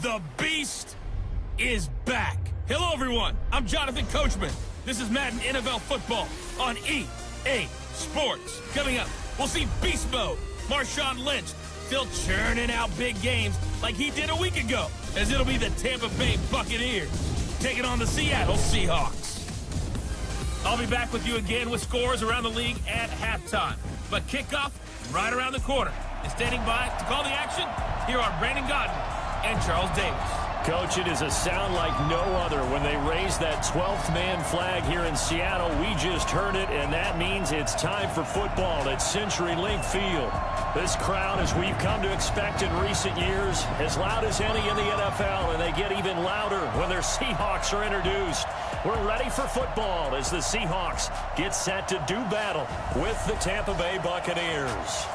The Beast is back. Hello, everyone. I'm Jonathan Coachman. This is Madden NFL Football on EA Sports. Coming up, we'll see Beast Mode. Marshawn Lynch still churning out big games like he did a week ago, as it'll be the Tampa Bay Buccaneers taking on the Seattle Seahawks. I'll be back with you again with scores around the league at halftime. But kickoff right around the corner. And standing by to call the action, here are Brandon Godden and Charles Davis. Coach, it is a sound like no other when they raise that 12th man flag here in Seattle. We just heard it, and that means it's time for football at CenturyLink Field. This crowd, as we've come to expect in recent years, as loud as any in the NFL, and they get even louder when their Seahawks are introduced. We're ready for football as the Seahawks get set to do battle with the Tampa Bay Buccaneers.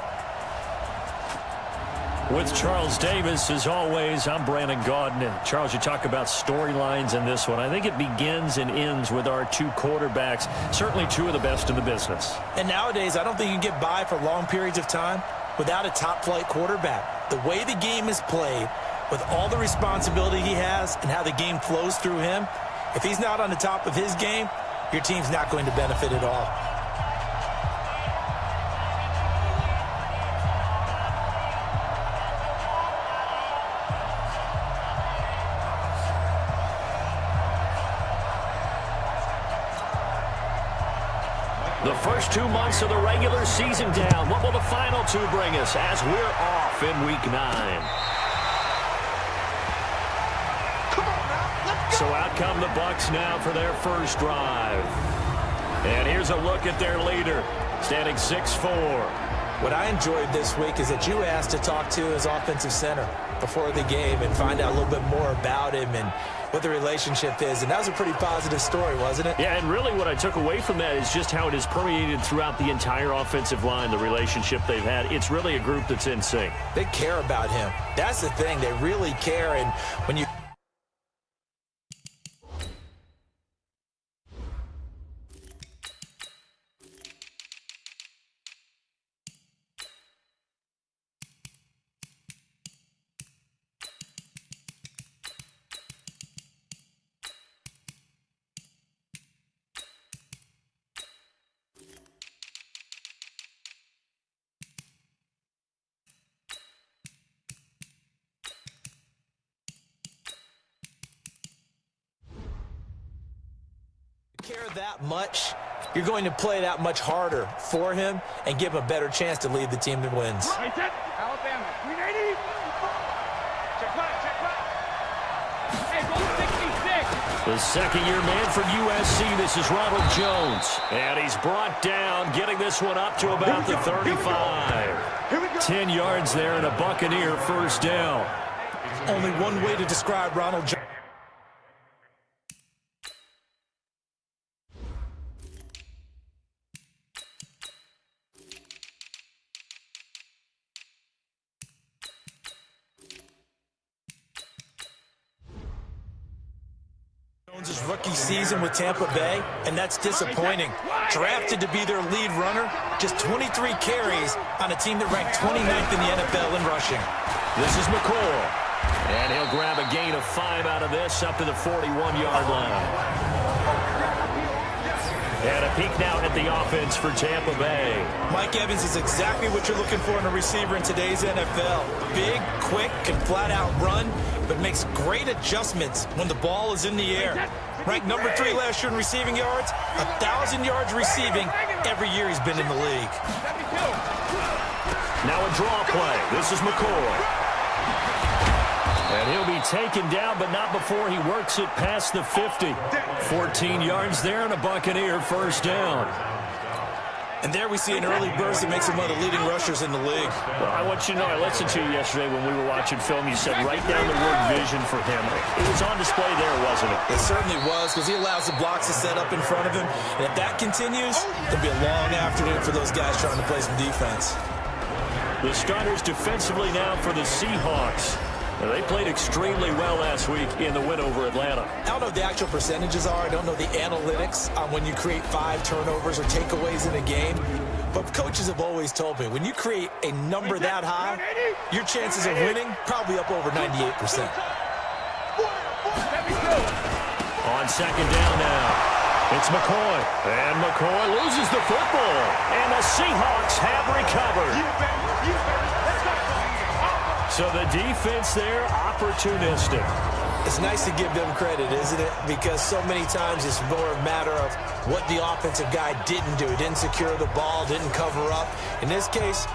With Charles Davis, as always, I'm Brandon Godden. And Charles, you talk about storylines in this one. I think it begins and ends with our two quarterbacks, certainly two of the best in the business. And nowadays, I don't think you can get by for long periods of time without a top-flight quarterback. The way the game is played, with all the responsibility he has and how the game flows through him, if he's not on the top of his game, your team's not going to benefit at all. The first 2 months of the regular season down. What will the final two bring us as we're off in Week 9? So out come the Bucs now for their first drive. And here's a look at their leader, standing 6'4". What I enjoyed this week is that you asked to talk to his offensive center before the game and find out a little bit more about him and what the relationship is. And that was a pretty positive story, wasn't it? Yeah, and really what I took away from that is just how it has permeated throughout the entire offensive line, the relationship they've had. It's really a group that's in sync. They care about him. That's the thing. They really care. And when you care that much, you're going to play that much harder for him and give him a better chance to lead the team that wins. Alabama, 380. Check back. Hey, go 66. The second-year man from USC, this is Ronald Jones. And he's brought down, getting this one up to about the 35. 10 yards there and a Buccaneer first down. Only one way to describe Ronald Jones. His rookie season with Tampa Bay, and that's disappointing. Drafted to be their lead runner, just 23 carries on a team that ranked 29th in the NFL in rushing. This is McCoy, and he'll grab a gain of 5 out of this up to the 41-yard line. And a peek now at the offense for Tampa Bay. Mike Evans is exactly what you're looking for in a receiver in today's NFL. Big, quick, can flat-out run, but makes great adjustments when the ball is in the air. Ranked number 3 last year in receiving yards, 1,000 yards receiving every year he's been in the league. Now a draw play. This is McCoy. And he'll be taken down, but not before he works it past the 50. 14 yards there and a Buccaneer first down. And there we see an early burst that makes him one of the leading rushers in the league. Well, I want you to know, I listened to you yesterday when we were watching film. You said write down the word vision for him. It was on display there, wasn't it? It certainly was, because he allows the blocks to set up in front of him. And if that continues, there'll be a long afternoon for those guys trying to play some defense. The starters defensively now for the Seahawks. They played extremely well last week in the win over Atlanta. I don't know what the actual percentages are. I don't know the analytics on when you create 5 turnovers or takeaways in a game. But coaches have always told me, when you create a number that high, your chances of winning probably up over 98%. second down now. It's McCoy. And McCoy loses the football. And the Seahawks have recovered. So the defense there, opportunistic. It's nice to give them credit, isn't it? Because so many times it's more a matter of what the offensive guy didn't do. He didn't secure the ball, didn't cover up. In this case,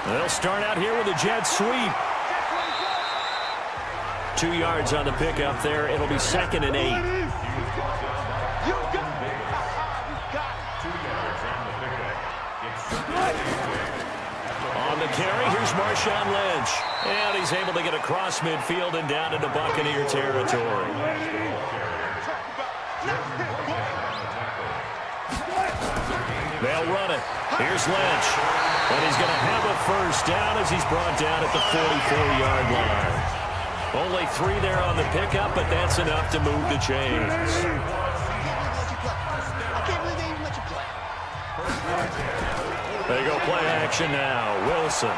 they'll start out here with a jet sweep. 2 yards on the pickup there. It'll be 2nd and 8. On the carry, here's Marshawn Lynch. And he's able to get across midfield and down into Buccaneer territory. They'll run it. Here's Lynch. And he's going to have a first down as he's brought down at the 44-yard line. Only 3 there on the pickup, but that's enough to move the chains. They go play action now. Wilson.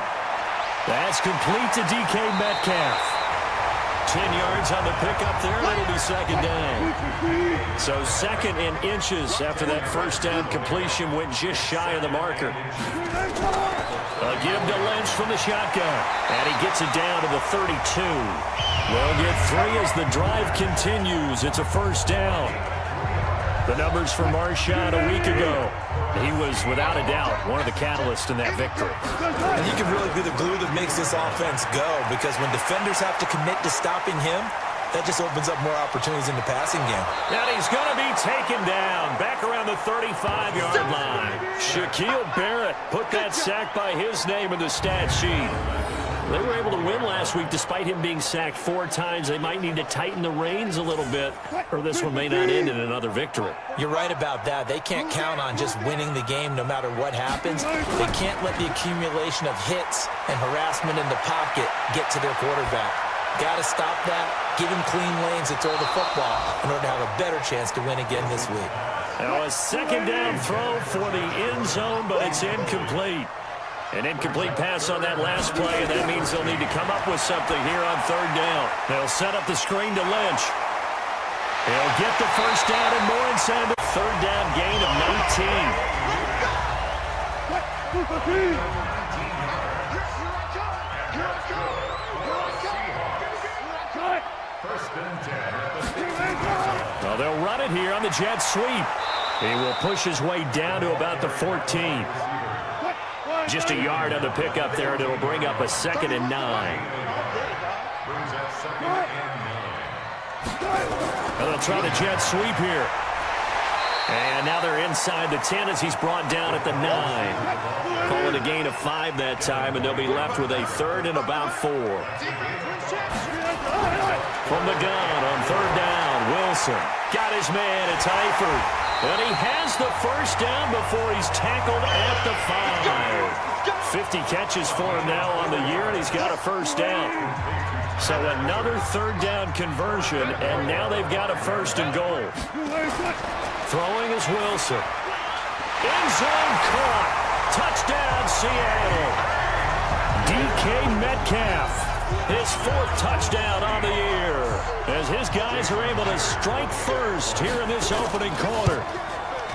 That's complete to DK Metcalf. 10 yards on the pickup there, and it'll be 2nd down. So 2nd and inches after that first down completion went just shy of the marker. A give to Lynch from the shotgun, and he gets it down to the 32. They'll get 3 as the drive continues. It's a first down. The numbers for Marshawn a week ago. He was, without a doubt, one of the catalysts in that victory. and he can really be the glue that makes this offense go, because when defenders have to commit to stopping him, that just opens up more opportunities in the passing game. And he's going to be taken down back around the 35-yard line. Shaquille Barrett put that sack by his name in the stat sheet. They were able to win last week despite him being sacked 4 times. They might need to tighten the reins a little bit, or this one may not end in another victory. You're right about that. They can't count on just winning the game no matter what happens. They can't let the accumulation of hits and harassment in the pocket get to their quarterback. Got to stop that, give him clean lanes to throw the football in order to have a better chance to win again this week. Now a 2nd down throw for the end zone, but it's incomplete. An incomplete pass on that last play, and that means they'll need to come up with something here on 3rd down. They'll set up the screen to Lynch. He'll get the first down and more inside the 3rd down gain of 19. Well, they'll run it here on the jet sweep. He will push his way down to about the 14. Just a yard on the pickup there, and it'll bring up a 2nd and 9. And they'll try the jet sweep here. And now they're inside the 10 as he's brought down at the 9. Call it a gain of 5 that time, and they'll be left with a 3rd and about 4. From the gun on 3rd down, Wilson got his man. It's Eifert. And he has the first down before he's tackled at the 5. 50 catches for him now on the year, and he's got a first down. So another 3rd down conversion, and now they've got a 1st and goal. Throwing is Wilson. End zone caught. Touchdown, Seattle. DK Metcalf, his 4th touchdown on the year, as his guys are able to strike first here in this opening quarter.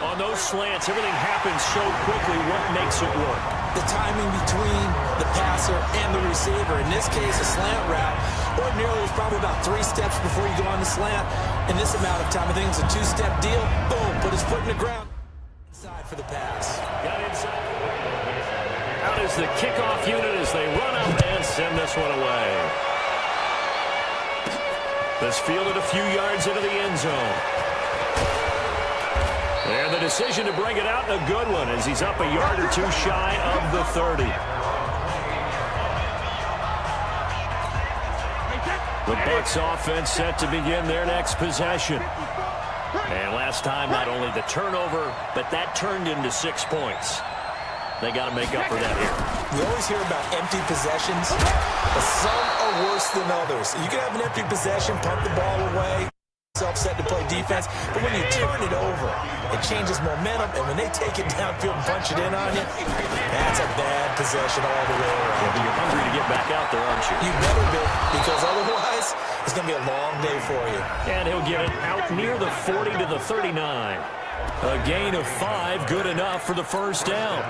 On those slants, everything happens so quickly. What makes it work? The timing between the passer and the receiver. In this case, a slant route. Ordinarily, it's probably about 3 steps before you go on the slant. In this amount of time, I think it's a 2-step deal. Boom, put his foot in the ground. Inside for the pass. Got inside. Out is the kickoff unit as they run up and send this one away. This fielded a few yards into the end zone. And the decision to bring it out, a good one, as he's up a yard or 2 shy of the 30. The Bucs offense set to begin their next possession. And last time, not only the turnover, but that turned into 6 points. They got to make up for that here. We always hear about empty possessions, but some are worse than others. You can have an empty possession, punt the ball away, yourself set to play defense. But when you turn it over, it changes momentum. And when they take it downfield and punch it in on you, that's a bad possession all the way around. Yeah, but you're hungry to get back out there, aren't you? You better be, because otherwise it's going to be a long day for you. And he'll get it out near the 40 to the 39. A gain of 5, good enough for the first down.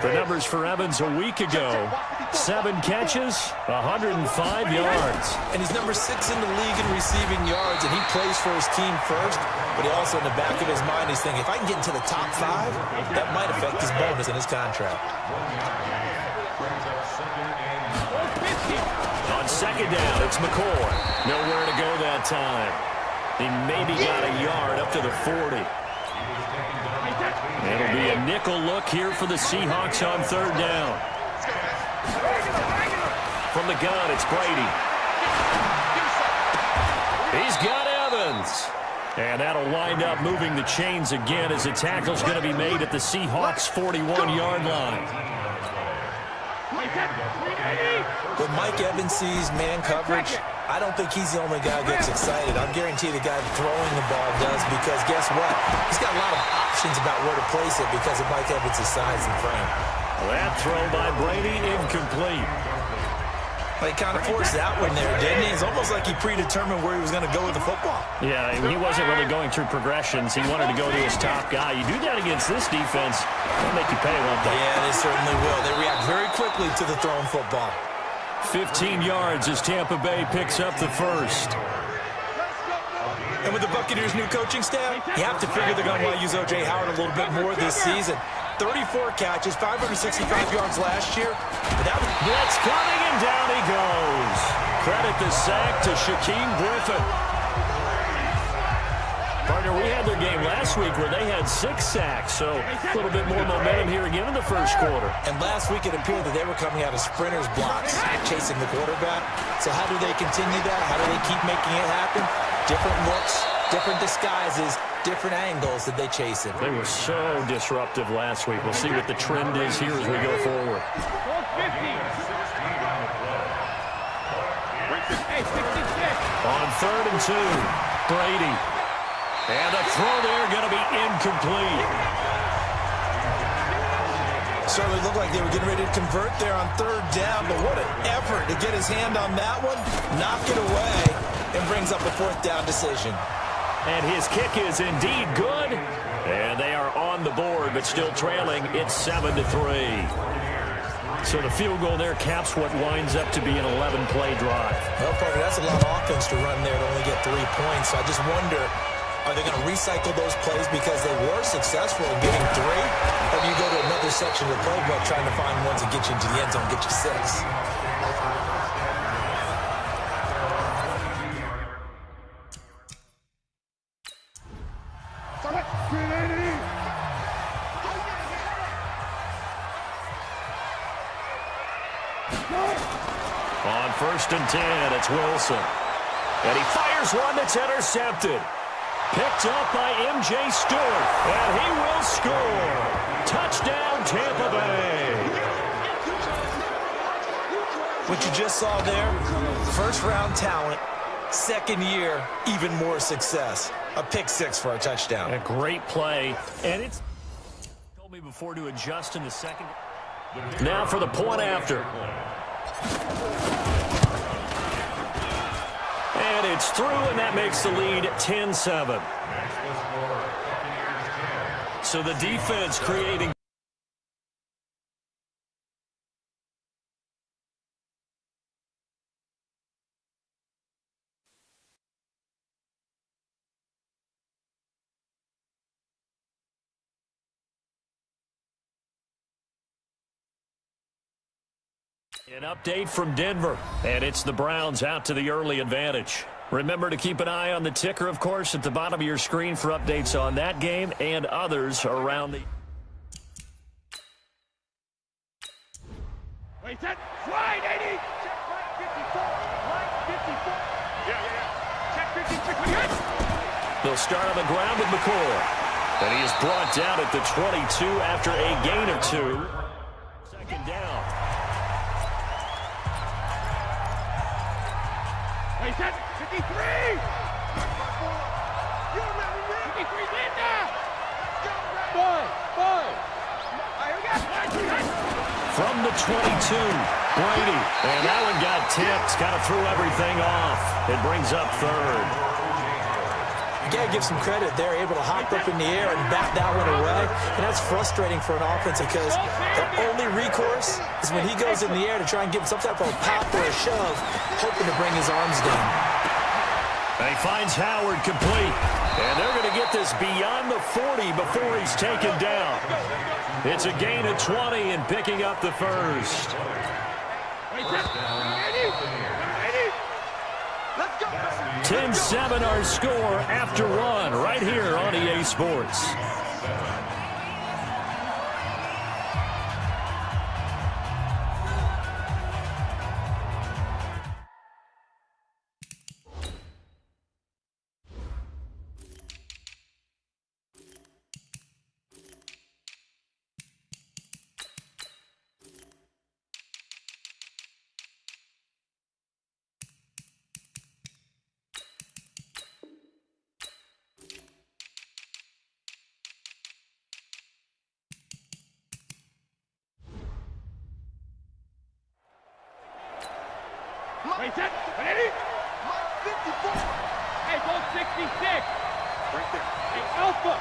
The numbers for Evans a week ago: 7 catches, 105 yards. And he's number 6 in the league in receiving yards, and he plays for his team first. But he also, in the back of his mind, he's thinking, if I can get into the top 5, that might affect his bonus and his contract. On second down, it's McCoy. Nowhere to go that time. He maybe got a yard up to the 40. It'll be a nickel look here for the Seahawks on third down. From the gun, it's Brady. He's got Evans. And that'll wind up moving the chains again as the tackle's going to be made at the Seahawks' 41-yard line. When Mike Evans sees man coverage, I don't think he's the only guy who gets excited. I'm guaranteed the guy throwing the ball does, because guess what? He's got a lot of options about where to place it because of Mike Evans' size and frame. That throw by Brady, incomplete. He kind of forced that one there, didn't he? It's almost like he predetermined where he was going to go with the football. Yeah, he wasn't really going through progressions. He wanted to go to his top guy. You do that against this defense, they'll make you pay, won't they? Yeah, they certainly will. They react very quickly to the thrown football. 15 yards as Tampa Bay picks up the first. And with the Buccaneers' new coaching staff, you have to figure they're going to want to use O.J. Howard a little bit more this season. 34 catches, 565 yards last year. Blitz coming, and down he goes. Credit the sack to Shaquem Griffin. Partner, we had their game last week where they had 6 sacks, so a little bit more momentum here again in the first quarter. And last week it appeared that they were coming out of sprinters blocks, chasing the quarterback. So how do they continue that? How do they keep making it happen? Different looks, different disguises, different angles that they chase it. They were so disruptive last week. We'll see what the trend is here as we go forward. On 3rd and 2, Brady. And the throw there going to be incomplete. Certainly looked like they were getting ready to convert there on 3rd down, but what an effort to get his hand on that one, knock it away, and brings up a 4th down decision. And his kick is indeed good. And they are on the board, but still trailing. It's 7-3. So the field goal there caps what winds up to be an 11-play drive. Well, Parker, that's a lot of offense to run there to only get 3 points. So I just wonder, are they going to recycle those plays because they were successful in getting 3? Or do you go to another section of the playbook trying to find ones that get you into the end zone, get you 6? On 1st and 10, it's Wilson. And he fires one that's intercepted. Picked up by M.J. Stewart. And he will score. Touchdown, Tampa Bay. What you just saw there, first-round talent, 2nd year, even more success. A pick 6 for a touchdown. A great play. And it's told me before to adjust in the second. Now for the point after. And it's through, and that makes the lead 10-7. So the defense creating. An update from Denver, and it's the Browns out to the early advantage. Remember to keep an eye on the ticker, of course, at the bottom of your screen for updates on that game and others around the... Wait, that slide, 80! Check right 54, right 54. Check 50, check 50. They'll start on the ground with McCoy. And he is brought down at the 22 after a gain of 2. Second down. Wait, that 53! From the 22, Brady. And that one got tipped. Kind of threw everything off. It brings up third. You got to give some credit. They're able to hop up in the air and bat that one away. And that's frustrating for an offense because the only recourse is when he goes in the air to try and get some type of a pop or a shove, hoping to bring his arms down. And he finds Howard complete. And they're going to get this beyond the 40 before he's taken down. It's a gain of 20 and picking up the first. 10-7 our score after one right here on EA Sports. Wait, set, ready? 54. Hey, goal 66. Right there. Hey, Alpha.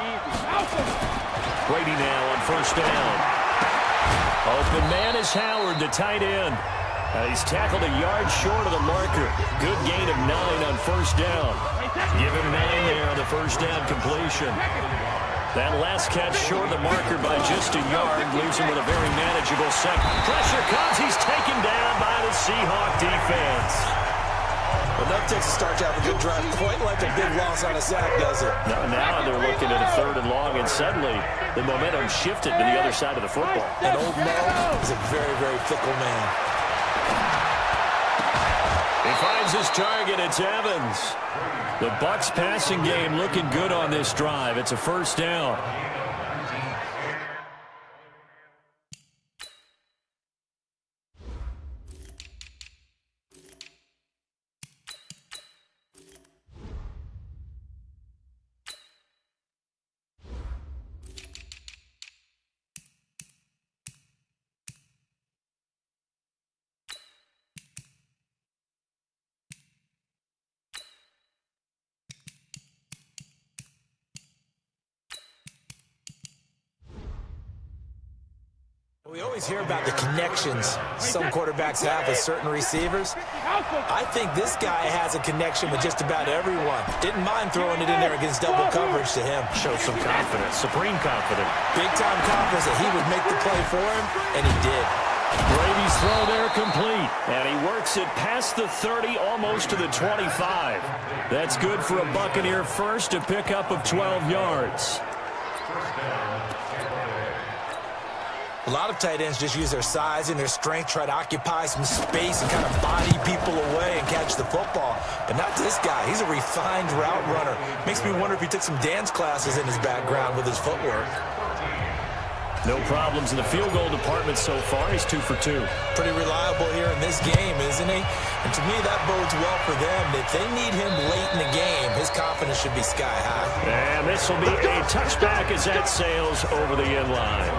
Easy. Alpha. Brady now on first down. Open man is Howard, the tight end. He's tackled a yard short of the marker. Good gain of 9 on first down. Give him 9 there on the first down completion. That last catch short of the marker by just a yard leaves him with a very manageable second. Pressure comes. He's taken down by the Seahawk defense. Enough takes a start to have a good drive. Quite like a big loss on a sack, does it? Now they're looking at a 3rd and long, and suddenly the momentum shifted to the other side of the football. And old Mo is a very, very fickle man. He finds his target. It's Evans. The Bucs passing game looking good on this drive. It's a first down. We always hear about the connections some quarterbacks have with certain receivers. I think this guy has a connection with just about everyone. Didn't mind throwing it in there against double coverage to him. Shows some confidence, supreme confidence. Big-time confidence that he would make the play for him, and he did. Brady's throw there complete, and he works it past the 30, almost to the 25. That's good for a Buccaneer first, a pickup of 12 yards. A lot of tight ends just use their size and their strength, try to occupy some space and kind of body people away and catch the football. But not this guy. He's a refined route runner. Makes me wonder if he took some dance classes in his background with his footwork. No problems in the field goal department so far. He's 2 for 2. Pretty reliable here in this game, isn't he? And to me, that bodes well for them. If they need him late in the game, his confidence should be sky high. And this will be a touchback as that sails over the end line.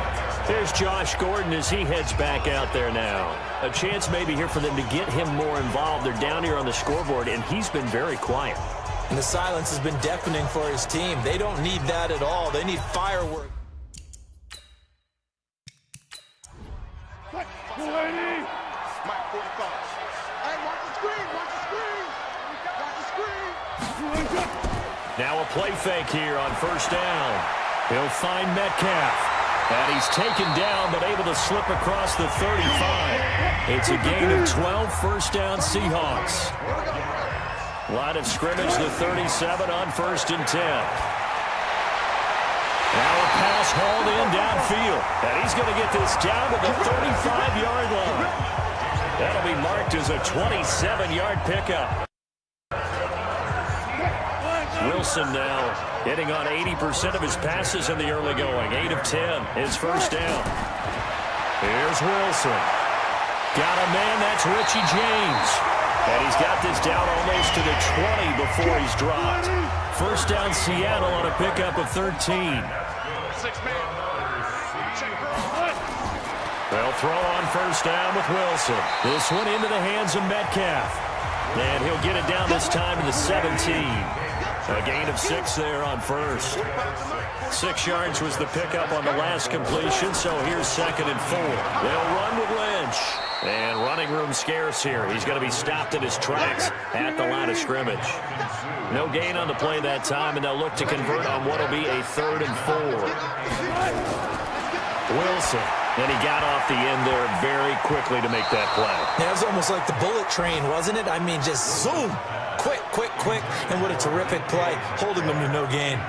There's Josh Gordon as he heads back out there now. A chance maybe here for them to get him more involved. They're down here on the scoreboard, and he's been very quiet. And the silence has been deafening for his team. They don't need that at all. They need fireworks. Mike, 45. Hey, watch the screen, watch the screen. Watch the screen. Now a play fake here on first down. He'll find Metcalf. And he's taken down, but able to slip across the 35. It's a gain of 12, first down Seahawks. Line of scrimmage, the 37 on 1st and 10. Now a pass hauled in downfield. And he's going to get this down to the 35-yard line. That'll be marked as a 27-yard pickup. Wilson now hitting on 80% of his passes in the early going. 8 of 10, his first down. Here's Wilson. Got a man, that's Richie James. And he's got this down almost to the 20 before he's dropped. First down Seattle on a pickup of 13. They'll throw on first down with Wilson. This one into the hands of Metcalf. And he'll get it down this time to the 17. A gain of 6 there on first. 6 yards was the pickup on the last completion, so here's 2nd and 4. They'll run with Lynch. And running room scarce here. He's going to be stopped in his tracks at the line of scrimmage. No gain on the play that time, and they'll look to convert on what will be a 3rd and 4. Wilson. And he got off the end there very quickly to make that play. Yeah, it was almost like the bullet train, wasn't it? I mean, just zoom. Quick, quick, quick. And what a terrific play, holding them to no gain.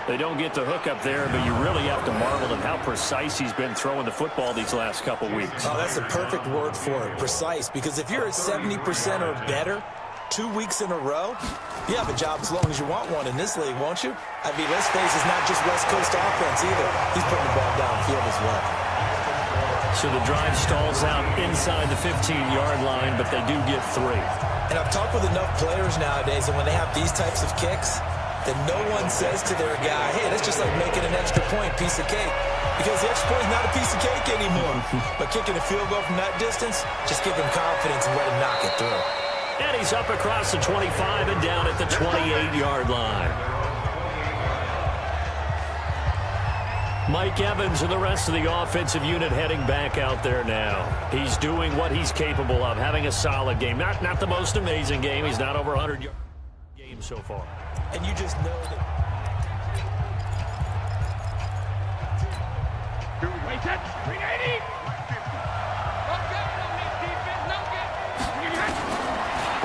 They don't get the hook up there, but you really have to marvel at how precise he's been throwing the football these last couple weeks. Oh, that's a perfect word for it, precise. Because if you're at 70% or better 2 weeks in a row, you have a job as long as you want one in this league, won't you? I mean, let's face it's not just West Coast offense either. He's putting the ball downfield as well. So the drive stalls out inside the 15-yard line, but they do get 3. And I've talked with enough players nowadays, and when they have these types of kicks, then no one says to their guy, hey, that's just like making an extra point, piece of cake. Because the extra point is not a piece of cake anymore. But kicking a field goal from that distance, just give him confidence and let him knock it through. And he's up across the 25 and down at the 28-yard line. Mike Evans and the rest of the offensive unit heading back out there now. He's doing what he's capable of, having a solid game. Not the most amazing game. He's not over 100 yards game so far. And you just know that. Wait, that 380.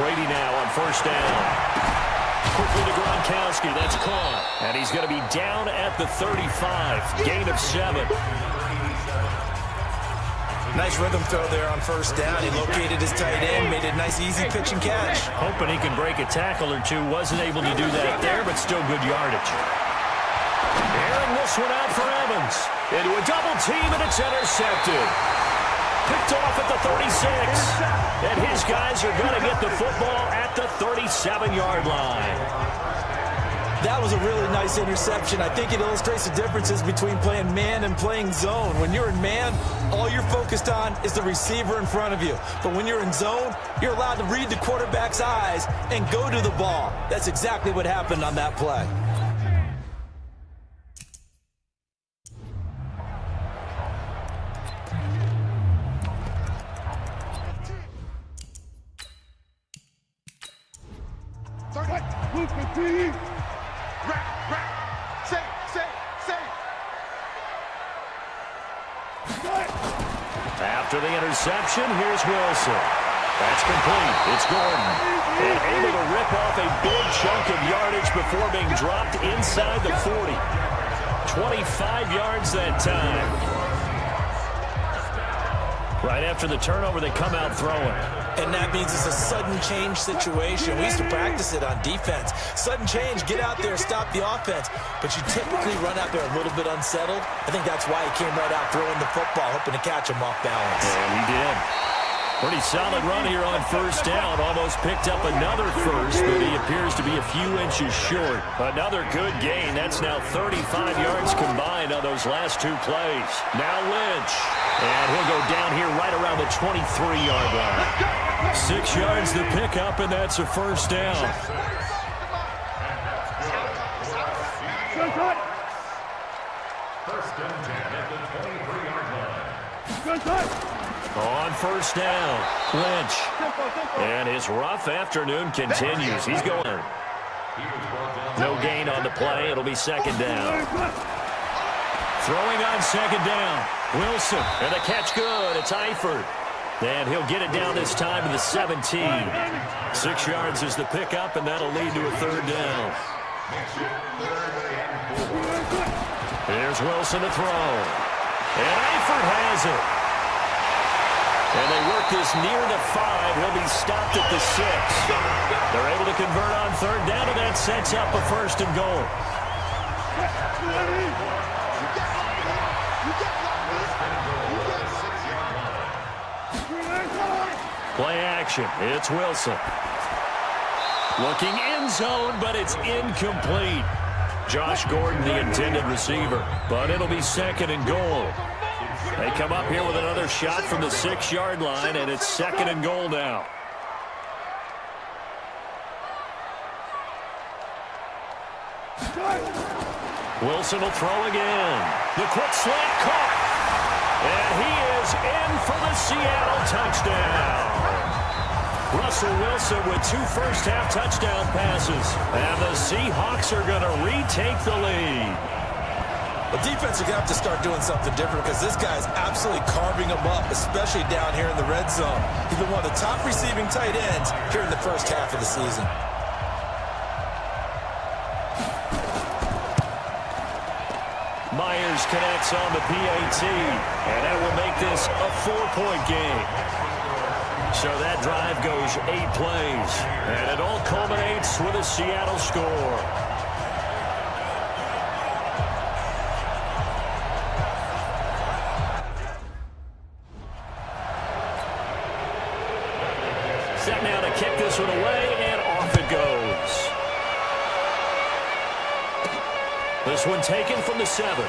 Brady now on first down. Quickly to Gronkowski. That's caught. And he's going to be down at the 35. Gain of 7. Nice rhythm throw there on first down. He located his tight end, made a nice easy pitch and catch. Hoping he can break a tackle or two. Wasn't able to do that there, but still good yardage. Airing this one out for Evans. Into a double team, and it's intercepted. Picked off at the 36. And his guys are going to get the football at the 37-yard line. That was a really nice interception. I think it illustrates the differences between playing man and playing zone. When you're in man, all you're focused on is the receiver in front of you. But when you're in zone, you're allowed to read the quarterback's eyes and go to the ball. That's exactly what happened on that play. After the interception, here's Wilson. That's complete. It's Gordon. And able to rip off a big chunk of yardage before being dropped inside the 40. 25 yards that time. Right after the turnover, they come out throwing. And that means it's a sudden change situation. We used to practice it on defense. Sudden change, get out there, stop the offense. But you typically run out there a little bit unsettled. I think that's why he came right out throwing the football, hoping to catch him off balance. And he did. Pretty solid run here on first down. Almost picked up another first, but he appears to be a few inches short. Another good gain. That's now 35 yards combined on those last 2 plays. Now Lynch. And he'll go down here right around the 23-yard line. 6 yards to pick up, and that's a first down. First and 10 at the 23-yard line. On first down, Lynch. And his rough afternoon continues. He's going. No gain on the play. It'll be second down. Throwing on second down. Wilson. And the catch good. It's Eifert. And he'll get it down this time to the 17. 6 yards is the pickup, and that'll lead to a third down. Here's Wilson to throw. And Eifert has it. And they work this near the 5. He'll be stopped at the 6. They're able to convert on third down, and that sets up a first and goal. Play action. It's Wilson. Looking end zone, but it's incomplete. Josh Gordon, the intended receiver. But it'll be second and goal. They come up here with another shot from the 6-yard line, and it's 2nd and goal now. Wilson will throw again. The quick slant caught. And he is in for the Seattle touchdown. Russell Wilson with 2 first-half touchdown passes. And the Seahawks are going to retake the lead. The defense are going to have to start doing something different because this guy's absolutely carving them up, especially down here in the red zone. He's been one of the top receiving tight ends here in the first half of the season. Myers connects on the PAT, and that will make this a 4-point game. So that drive goes 8 plays, and it all culminates with a Seattle score. Set now to kick this one away, and off it goes. This one taken from the 7.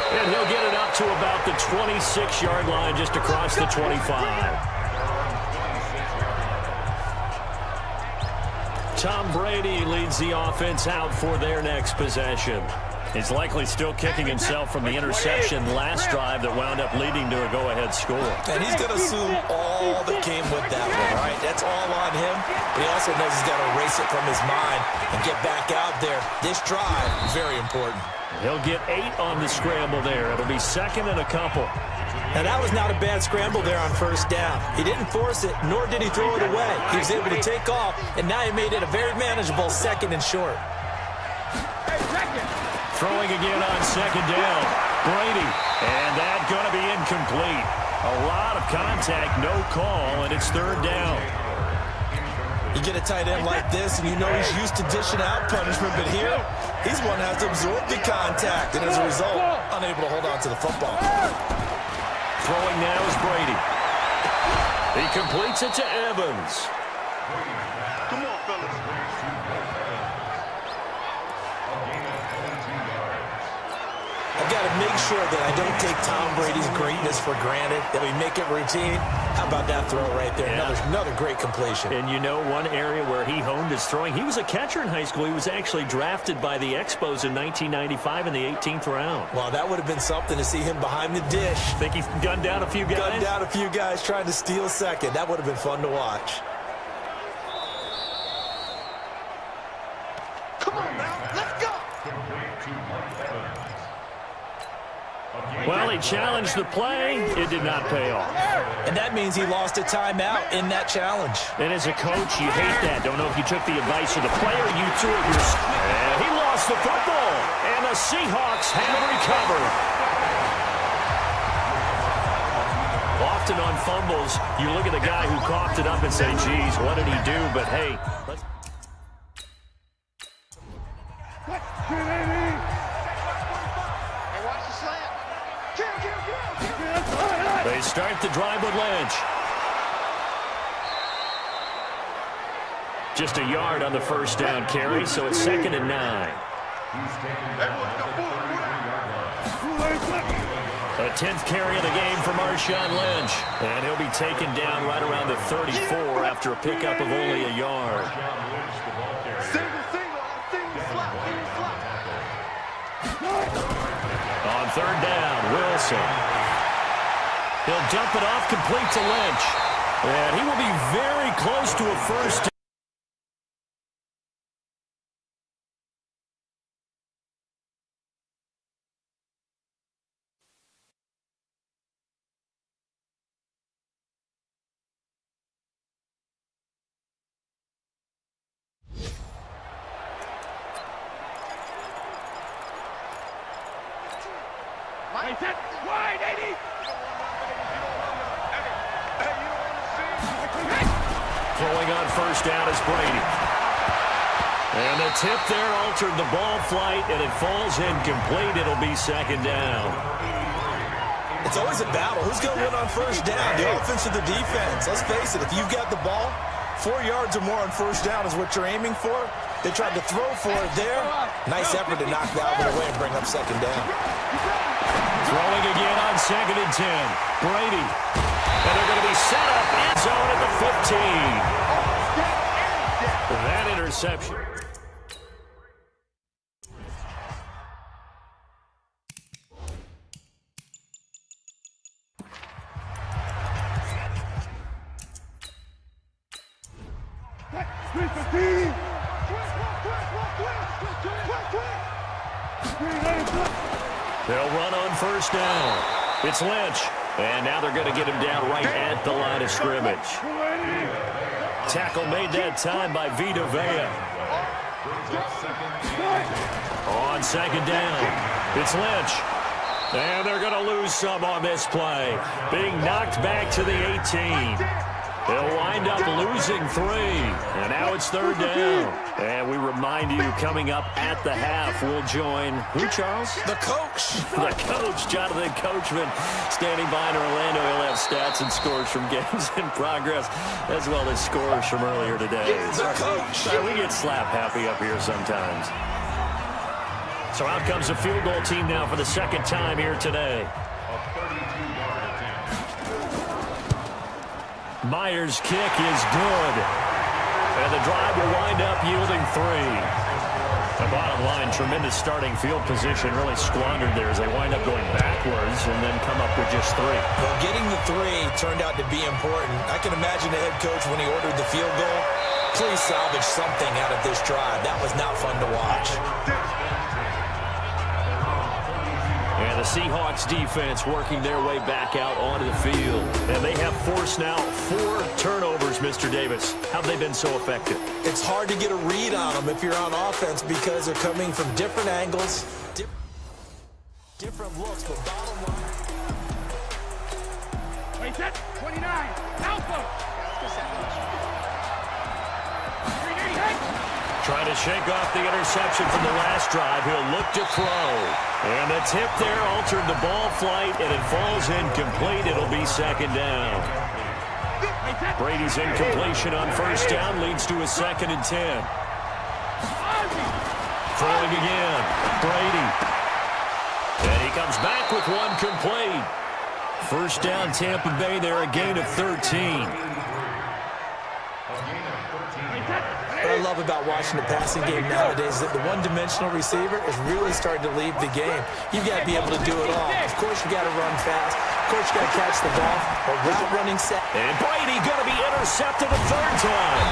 And he'll get it up to about the 26-yard line, just across the 25. Tom Brady leads the offense out for their next possession. He's likely still kicking himself from the interception last drive that wound up leading to a go-ahead score. And he's going to assume all that came with that one, right? That's all on him. But he also knows he's got to erase it from his mind and get back out there. This drive, very important. He'll get 8 on the scramble there. It'll be 2nd and a couple. Now, that was not a bad scramble there on first down. He didn't force it, nor did he throw it away. He was able to take off, and now he made it a very manageable 2nd and short. Throwing again on 2nd down. Brady. And that's going to be incomplete. A lot of contact, no call, and it's 3rd down. You get a tight end like this, and you know he's used to dishing out punishment, but here, he's one that has to absorb the contact, and as a result, unable to hold on to the football. Throwing now is Brady. He completes it to Evans. Come on, fellas. I've got to make sure that I don't take Tom Brady's greatness for granted, that we make it routine. How about that throw right there? Yeah. Another great completion. And you know one area where he honed his throwing, he was a catcher in high school. He was actually drafted by the Expos in 1995 in the 18th round. Well, that would have been something to see him behind the dish. Think he's gunned down a few guys? Gunned down a few guys trying to steal second. That would have been fun to watch. Come on now, let's go. Well, he challenged the play. It did not pay off. And that means he lost a timeout in that challenge. And as a coach, you hate that. Don't know if you took the advice of the player. You threw it yourself. And he lost the football. And the Seahawks have recovered. Often on fumbles, you look at the guy who coughed it up and say, geez, what did he do? But, hey, let's... They start the drive with Lynch. Just a yard on the first down carry, so it's 2nd and 9. A 10th carry of the game for Marshawn Lynch. And he'll be taken down right around the 34 after a pickup of only a yard. On 3rd down, Wilson. He'll dump it off, complete to Lynch. And he will be very close to a first down. Wide 80. Throwing on first down is Brady. And the tip there altered the ball flight, and it falls incomplete. It'll be 2nd down. It's always a battle. Who's going to win on first down, the offense or the defense? Let's face it, if you've got the ball, 4 yards or more on first down is what you're aiming for. They tried to throw for it there. Nice effort to knock that one away and bring up second down. Throwing again on 2nd and 10. Brady. And they're going to be set up end zone at the 15. That interception. They'll run on 1st down. It's Lynch. And now they're going to get him down right at the line of scrimmage. Tackle made that time by Vita Vea. On 2nd down, it's Lynch. And they're going to lose some on this play. Being knocked back to the 18. They'll wind up losing 3. And now it's 3rd down. And we remind you, coming up at the half, we'll join who, Charles? The coach. The coach, Jonathan Coachman, standing by in Orlando. He'll have stats and scores from games in progress, as well as scores from earlier today. The coach. We get slap happy up here sometimes. So out comes the field goal team now for the 2nd time here today. Myers' kick is good. And the drive will wind up yielding 3. The bottom line, tremendous starting field position, really squandered there as they wind up going backwards and then come up with just 3. Well, getting the 3 turned out to be important. I can imagine the head coach when he ordered the field goal. Please salvage something out of this drive. That was not fun to watch. And the Seahawks defense working their way back out onto the field. And they have forced now 4 turnovers, Mr. Davis. How have they been so effective? It's hard to get a read on them if you're on offense because they're coming from different angles, different looks, but bottom line. Wait, set, 29, Alpha. Trying to shake off the interception from the last drive. He'll look to throw. And the tip there altered the ball flight, and it falls incomplete. It'll be 2nd down. Brady's incompletion on 1st down leads to a 2nd and 10. Throwing again. Brady. And he comes back with 1 complete. 1st down, Tampa Bay there, a gain of 13. What I love about watching the passing game nowadays is that the one-dimensional receiver is really starting to leave the game. You've got to be able to do it all. Of course, you got to run fast. Of course, you got to catch the ball. A route running set. And Brady going to be intercepted a 3rd time.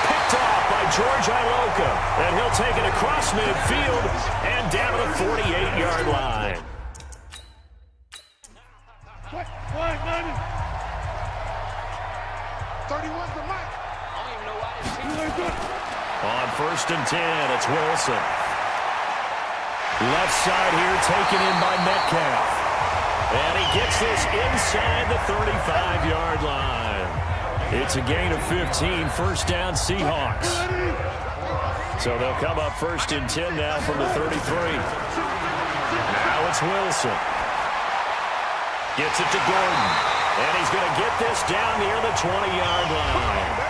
Picked off by George Iloka. And he'll take it across midfield and down to the 48-yard line. 31's the mic. On 1st and 10, it's Wilson. Left side here taken in by Metcalf. And he gets this inside the 35-yard line. It's a gain of 15, 1st down Seahawks. So they'll come up 1st and 10 now from the 33. Now it's Wilson. Gets it to Gordon. And he's going to get this down near the 20-yard line.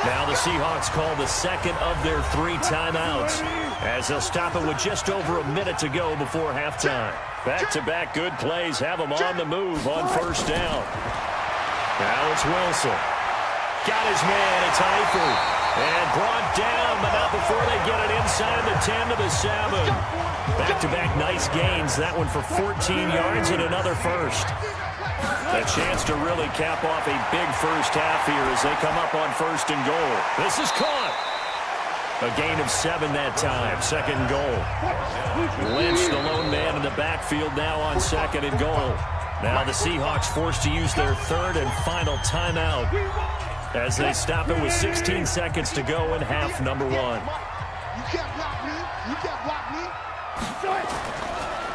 Now the Seahawks call the 2nd of their 3 timeouts as they'll stop it with just over a minute to go before halftime. Back-to-back good plays have them on the move on 1st down. Now it's Wilson. Got his man. It's Eifert. And brought down, but not before they get it inside the 10 to the 7. Back-to-back nice gains. That one for 14 yards and another first. A chance to really cap off a big first half here as they come up on 1st and goal. This is caught. A gain of 7 that time. 2nd and goal. Lynch, the lone man in the backfield now on 2nd and goal. Now the Seahawks forced to use their 3rd and final timeout as they stop it with 16 seconds to go in half number 1. You can't block me. You can't block me.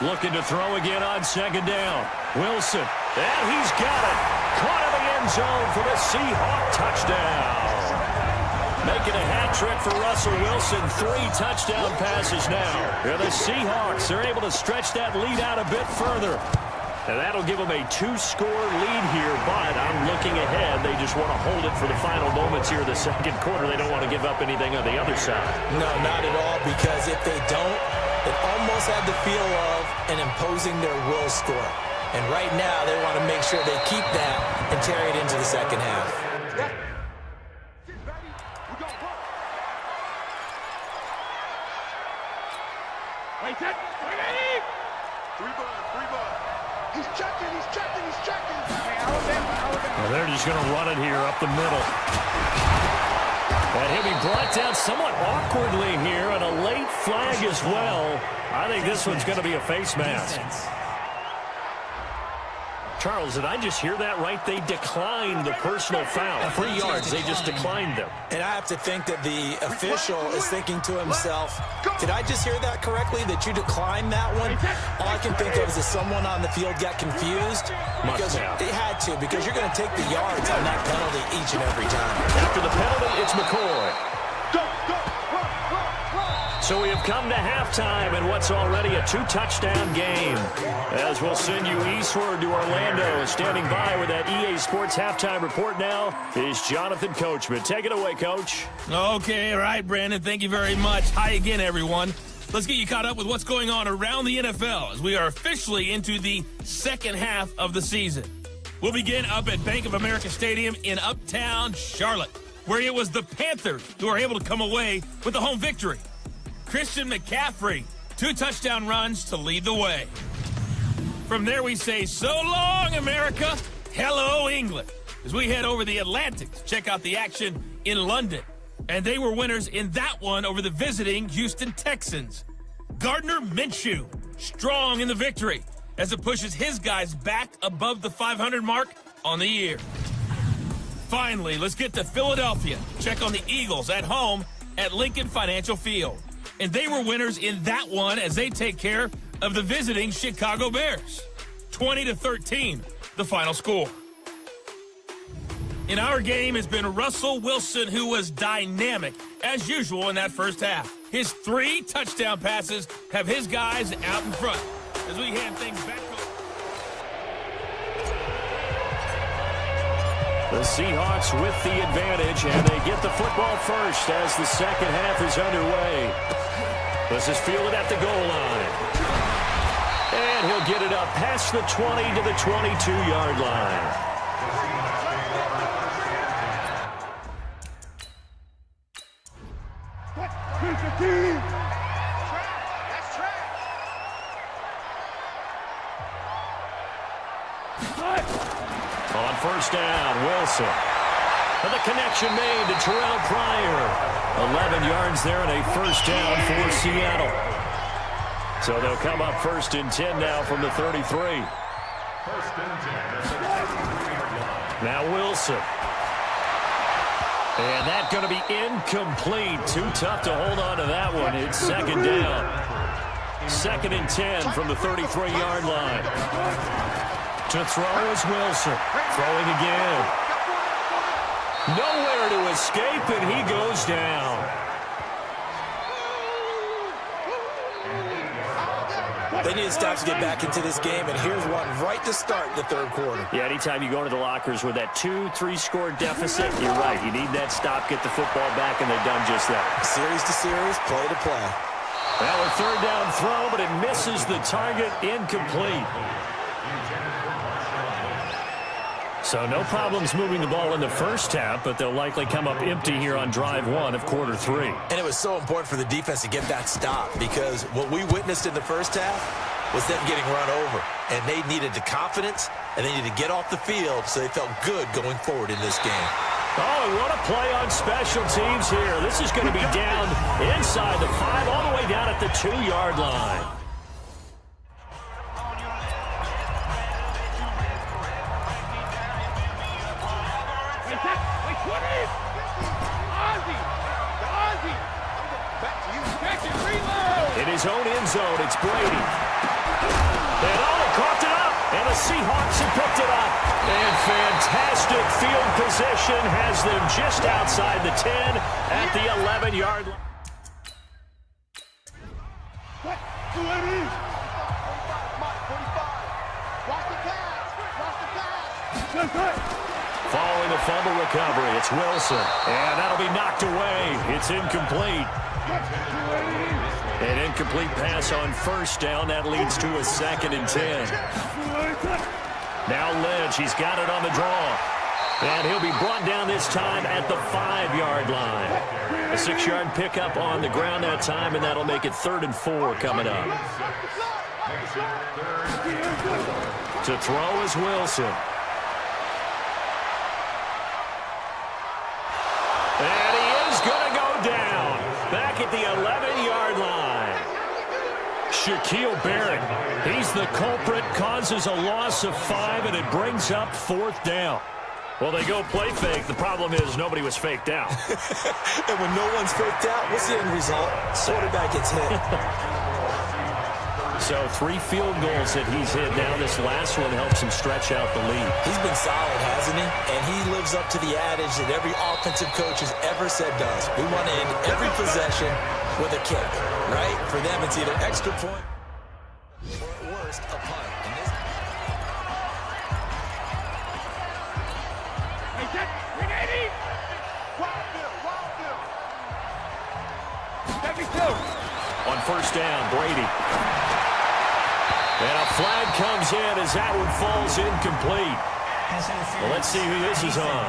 Looking to throw again on 2nd down. Wilson. And he's got it. Caught in the end zone for the Seahawk touchdown. Making a hat trick for Russell Wilson. 3 touchdown passes now. And the Seahawks are able to stretch that lead out a bit further. And that'll give them a 2-score lead here, but I'm looking ahead. They just want to hold it for the final moments here in the second quarter. They don't want to give up anything on the other side. No, not at all, because if they don't, it almost had the feel of an imposing their will score. And right now, they want to make sure they keep that and carry it into the second half. Wait, set, ready! Three ball. He's checking. Well, they're just going to run it here up the middle. And he'll be brought down somewhat awkwardly here, and a late flag as well. I think this one's going to be a face mask. Charles, did I just hear that right? They declined the personal foul. 3 yards, they just declined them. And I have to think that the official is thinking to himself, did I just hear that correctly, that you declined that one? All I can think of is that someone on the field got confused. Because they had to, because you're going to take the yards on that penalty each and every time. After the penalty, it's McCoy. So we have come to halftime in what's already a 2-touchdown game. As we'll send you eastward to Orlando. Standing by with that EA Sports halftime report now is Jonathan Coachman. Take it away, Coach. Okay, all right, Brandon. Thank you very much. Hi again, everyone. Let's get you caught up with what's going on around the NFL as we are officially into the second half of the season. We'll begin up at Bank of America Stadium in Uptown Charlotte, where it was the Panthers who are able to come away with the home victory. Christian McCaffrey, 2 touchdown runs to lead the way. From there we say, so long, America. Hello, England. As we head over the Atlantic to check out the action in London. And they were winners in that one over the visiting Houston Texans. Gardner Minshew, strong in the victory as it pushes his guys back above the 500 mark on the year. Finally, let's get to Philadelphia. Check on the Eagles at home at Lincoln Financial Field. And they were winners in that one as they take care of the visiting Chicago Bears. 20-13, the final score. In our game has been Russell Wilson, who was dynamic, as usual, in that first half. His 3 touchdown passes have his guys out in front. As we hand things back to the Seahawks with the advantage, and they get the football first as the second half is underway. This is fielded at the goal line. And he'll get it up past the 20 to the 22-yard line. On first down, Wilson. And the connection made to Terrell Pryor. 11 yards there and a first down for Seattle. So they'll come up first and 10 now from the 33. First and 10. Now Wilson. And that's going to be incomplete. Too tough to hold on to that one. It's second down. Second and 10 from the 33-yard line. To throw is Wilson. Throwing again. Nowhere to escape, and he goes down. They need to stop to get back into this game, and here's one right to start the third quarter. Yeah, anytime you go into the lockers with that 2-3 score deficit, you're right. You need that stop, get the football back, and they've done just that. Series to series, play to play. Well, a third down throw, but it misses the target, incomplete. So no problems moving the ball in the first half, but they'll likely come up empty here on drive 1 of quarter 3. And it was so important for the defense to get that stop, because what we witnessed in the first half was them getting run over. And they needed the confidence, and they needed to get off the field so they felt good going forward in this game. Oh, and what a play on special teams here. This is going to be down inside the 5, all the way down at the 2-yard line. In his own end zone, it's Brady. And caught it up, and the Seahawks have picked it up. And fantastic field position has them just outside the 10 at the 11-yard line. Following the fumble recovery, it's Wilson. And that'll be knocked away. It's incomplete. An incomplete pass on first down. That leads to a 2nd and 10. Now Lynch. He's got it on the draw. And he'll be brought down this time at the 5-yard line. A 6-yard pickup on the ground that time, and that'll make it 3rd and 4 coming up. To throw is Wilson. And he is going to go down. Back at the 11-yard line. Shaquille Barrett. He's the culprit, causes a loss of 5, and it brings up 4th down. Well, they go play fake. The problem is nobody was faked out. And when no one's faked out, what's the end result? Quarterback gets hit. So 3 field goals that he's hit now. This last one helps him stretch out the lead. He's been solid, hasn't he? And he lives up to the adage that every offensive coach has ever said does. We want to end every possession with a kick, right? For them, it's either extra point or at worst, a punt. And this... Hey, Jet, bring 80! Wild Bill. 72. On first down, Brady. And a flag comes in as that one falls incomplete. Well, let's see who this is on.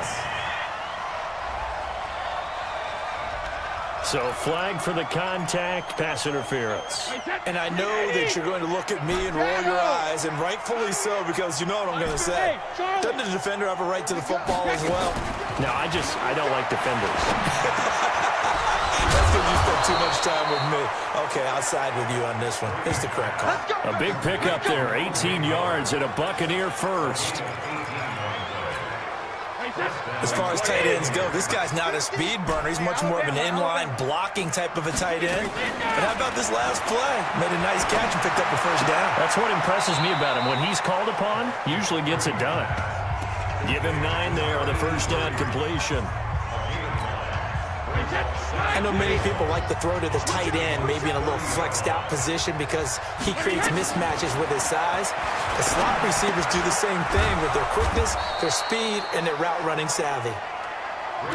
So flag for the contact, pass interference. And I know that you're going to look at me and roll your eyes, and rightfully so, because you know what I'm going to say. Doesn't the defender have a right to the football as well? No, I don't like defenders. That's because you spent too much time with me. Okay, I'll side with you on this one. Here's the correct call. A big pickup there, 18 yards and a Buccaneer first. As far as tight ends go, this guy's not a speed burner. He's much more of an inline blocking type of a tight end. But how about this last play? Made a nice catch and picked up a first down. That's what impresses me about him. When he's called upon, usually gets it done. Give him 9 there on the first down completion. I know many people like to throw to the tight end, maybe in a little flexed out position because he creates mismatches with his size. The slot receivers do the same thing with their quickness, their speed, and their route running savvy.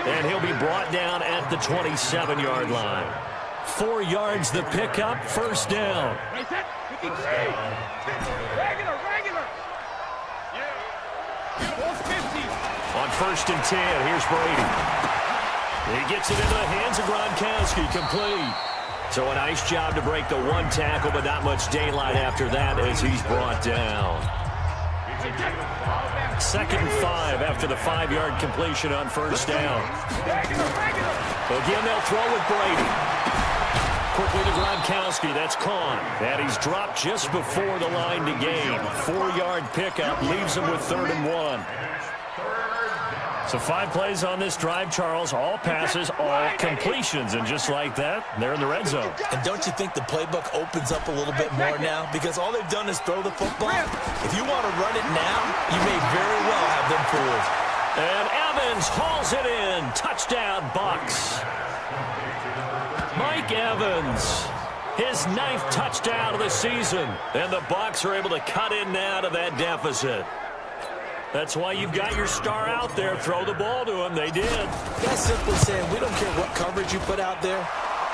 And he'll be brought down at the 27-yard line. 4 yards the pickup, first down. Regular. On first and 10, here's Brady. He gets it into the hands of Gronkowski, complete. So a nice job to break the 1 tackle, but not much daylight after that as he's brought down. 2nd and 5 after the 5-yard completion on first down. Again, they'll throw with Brady. Quickly to Gronkowski, that's caught. And he's dropped just before the line to gain. 4-yard pickup leaves him with 3rd and 1. So 5 plays on this drive, Charles. All passes, all completions. And just like that, they're in the red zone. And don't you think the playbook opens up a little bit more now? Because all they've done is throw the football. If you want to run it now, you may very well have them fooled. And Evans hauls it in. Touchdown, Bucs. Mike Evans, his 9th touchdown of the season. And the Bucs are able to cut in now to that deficit. That's why you've got your star out there. Throw the ball to him. They did. That's simply saying we don't care what coverage you put out there.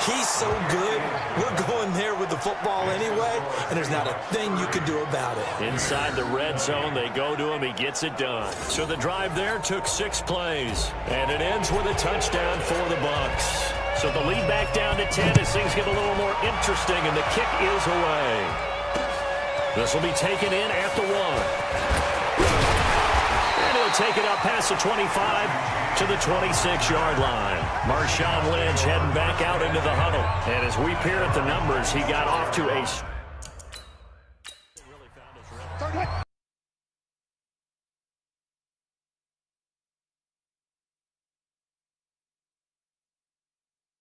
He's so good. We're going there with the football anyway, and there's not a thing you can do about it. Inside the red zone, they go to him. He gets it done. So the drive there took 6 plays, and it ends with a touchdown for the Bucs. So the lead back down to 10 as things get a little more interesting, and the kick is away. This will be taken in at the 1. Take it up past the 25 to the 26-yard line. Marshawn Lynch heading back out into the huddle. And as we peer at the numbers, he got off to a...